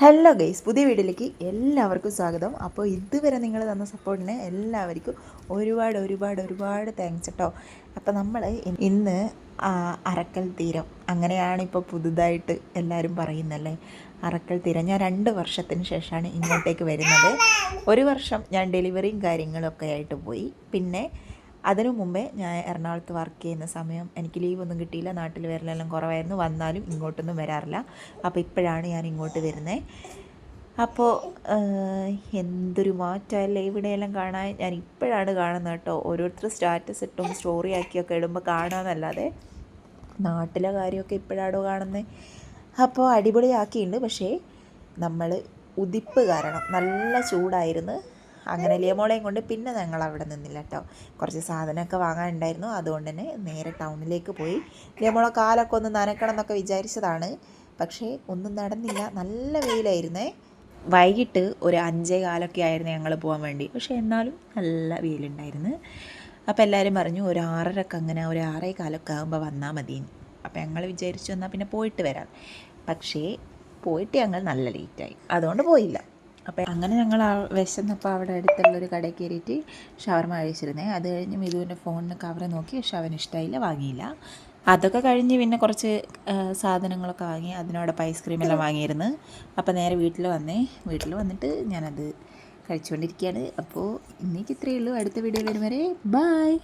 Hello guys, പുതിയ വീഡിയോയിലേക്ക് എല്ലാവർക്കും സ്വാഗതം. അപ്പോൾ ഇതുവരെ നിങ്ങൾ തന്ന സപ്പോർട്ടിന് എല്ലാവർക്കും ഒരുപാട് താങ്ക്സ് കേട്ടോ. അപ്പോൾ നമ്മൾ ഇന്ന് അറക്കൽ തീരം, അങ്ങനെയാണ് ഇപ്പോൾ പുതുതായിട്ട് എല്ലാവരും പറയുന്നല്ലേ, അറക്കൽ തീരം. ഞാൻ 2 വർഷത്തിന് ശേഷമാണ് ഇങ്ങോട്ടേക്ക് വരുന്നത്. 1 വർഷം ഞാൻ ഡെലിവറിയും കാര്യങ്ങളൊക്കെ ആയിട്ട് പോയി. പിന്നെ അതിനു മുമ്പേ ഞാൻ എറണാകുളത്ത് വർക്ക് ചെയ്യുന്ന സമയം എനിക്ക് ലീവൊന്നും കിട്ടിയില്ല. നാട്ടിൽ വരലെല്ലാം കുറവായിരുന്നു. വന്നാലും ഇങ്ങോട്ടൊന്നും വരാറില്ല. അപ്പോൾ ഇപ്പോഴാണ് ഞാൻ ഇങ്ങോട്ട് വരുന്നത്. അപ്പോൾ എന്തൊരു മാറ്റമല്ലേ ഇവിടെയെല്ലാം കാണാൻ. ഞാൻ ഇപ്പോഴാണ് കാണുന്നത് കേട്ടോ. ഓരോരുത്തർ സ്റ്റാറ്റസ് ഇട്ടും സ്റ്റോറി ആക്കിയൊക്കെ ഇടുമ്പോൾ കാണാമെന്നല്ലാതെ നാട്ടിലെ കാര്യമൊക്കെ ഇപ്പോഴാണോ കാണുന്നത്. അപ്പോൾ അടിപൊളിയാക്കിയിട്ടുണ്ട്. പക്ഷേ നമ്മൾ ഉദിപ്പ് കാരണം നല്ല ചൂടായിരുന്നു. അങ്ങനെ ലിയമോളെയും കൊണ്ട് പിന്നെ ഞങ്ങൾ അവിടെ നിന്നില്ല കേട്ടോ. കുറച്ച് സാധനമൊക്കെ വാങ്ങാനുണ്ടായിരുന്നു. അതുകൊണ്ട് തന്നെ നേരെ ടൗണിലേക്ക് പോയി. ലിയമോളെ കാലൊക്കെ ഒന്ന് നനക്കണം എന്നൊക്കെ വിചാരിച്ചതാണ്. പക്ഷേ ഒന്നും നടന്നില്ല. നല്ല വെയിലായിരുന്നേ. വൈകിട്ട് ഒരു 5:15 ആയിരുന്നു ഞങ്ങൾ പോകാൻ വേണ്ടി. പക്ഷേ എന്നാലും നല്ല വെയിലുണ്ടായിരുന്നു. അപ്പോൾ എല്ലാവരും പറഞ്ഞു ഒരു 6:30 അങ്ങനെ ഒരു 6:15 ആകുമ്പോൾ വന്നാൽ മതി. അപ്പോൾ ഞങ്ങൾ വിചാരിച്ചു എന്നാൽ പിന്നെ പോയിട്ട് വരാം. പക്ഷേ പോയിട്ട് ഞങ്ങൾ നല്ല ലേറ്റായി, അതുകൊണ്ട് പോയില്ല. അപ്പോൾ അങ്ങനെ ഞങ്ങൾ വിശന്നപ്പോൾ അവിടെ അടുത്തുള്ളൊരു കടയിൽ കയറിയിട്ട് ഷവർമ കഴിച്ചിരുന്നേ. അത് കഴിഞ്ഞ് മിതുവിൻ്റെ ഫോണിന് കവർ നോക്കി, പക്ഷെ അവന് ഇഷ്ടമായില്ല, വാങ്ങിയില്ല. അതൊക്കെ കഴിഞ്ഞ് പിന്നെ കുറച്ച് സാധനങ്ങളൊക്കെ വാങ്ങി. അതിനോടൊപ്പം ഐസ്ക്രീമെല്ലാം വാങ്ങിയിരുന്നു. അപ്പോൾ നേരെ വീട്ടിൽ വന്നിട്ട് ഞാനത് കഴിച്ചുകൊണ്ടിരിക്കുകയാണ്. അപ്പോൾ ഇന്നേക്ക് ഇത്രയേ ഉള്ളൂ. അടുത്ത വീഡിയോ വരും വരെ ബൈ.